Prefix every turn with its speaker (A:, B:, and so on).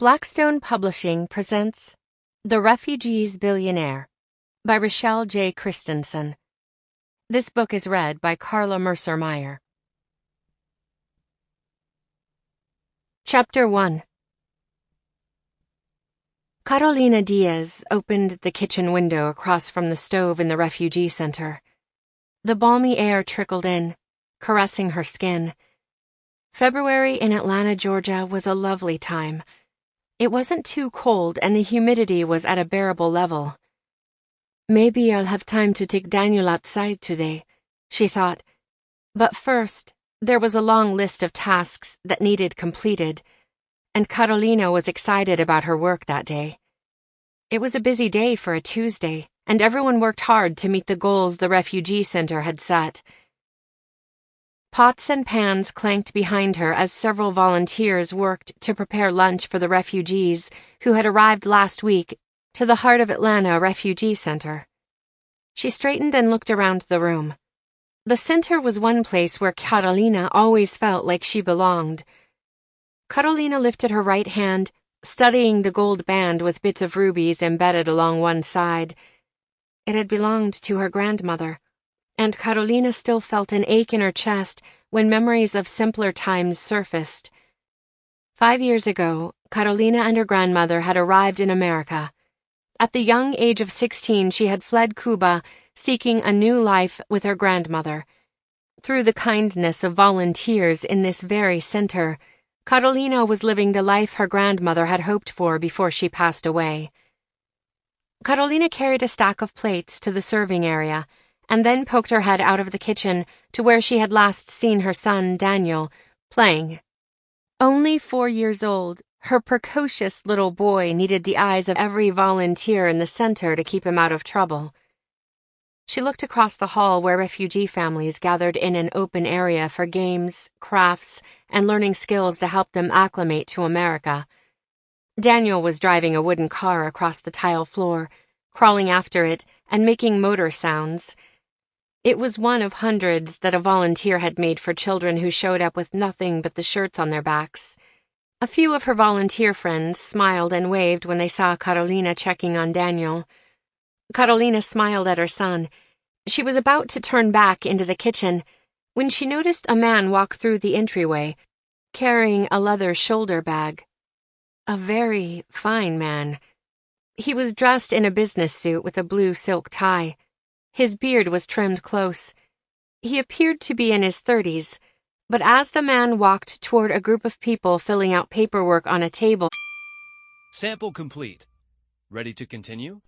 A: Blackstone Publishing presents The Refugee's Billionaire by Rachelle J. Christensen. This book is read by Carla Mercer-Meyer. Chapter 1. Carolina Diaz opened the kitchen window across from the stove in the refugee center. The balmy air trickled in, caressing her skin. February in Atlanta, Georgia was a lovely time. It wasn't too cold and the humidity was at a bearable level. Maybe I'll have time to take Daniel outside today, she thought. But first, there was a long list of tasks that needed completed, and Carolina was excited about her work that day. It was a busy day for a Tuesday, and everyone worked hard to meet the goals the refugee center had set. Pots and pans clanked behind her as several volunteers worked to prepare lunch for the refugees who had arrived last week to the Heart of Atlanta Refugee Center. She straightened and looked around the room. The center was one place where Carolina always felt like she belonged. Carolina lifted her right hand, studying the gold band with bits of rubies embedded along one side. It had belonged to her grandmother, and Carolina still felt an ache in her chest when memories of simpler times surfaced. 5 years ago, Carolina and her grandmother had arrived in America. At the young age of 16, she had fled Cuba, seeking a new life with her grandmother. Through the kindness of volunteers in this very center, Carolina was living the life her grandmother had hoped for before she passed away. Carolina carried a stack of plates to the serving area, and then poked her head out of the kitchen to where she had last seen her son, Daniel, playing. Only 4 years old, her precocious little boy needed the eyes of every volunteer in the center to keep him out of trouble. She looked across the hall where refugee families gathered in an open area for games, crafts, and learning skills to help them acclimate to America. Daniel was driving a wooden car across the tile floor, crawling after it and making motor sounds. It was one of hundreds that a volunteer had made for children who showed up with nothing but the shirts on their backs. A few of her volunteer friends smiled and waved when they saw Carolina checking on Daniel. Carolina smiled at her son. She was about to turn back into the kitchen when she noticed a man walk through the entryway, carrying a leather shoulder bag. A very fine man. He was dressed in a business suit with a blue silk tie. His beard was trimmed close. He appeared to be in his 30s, but as the man walked toward a group of people filling out paperwork on a table...
B: Sample complete. Ready to continue?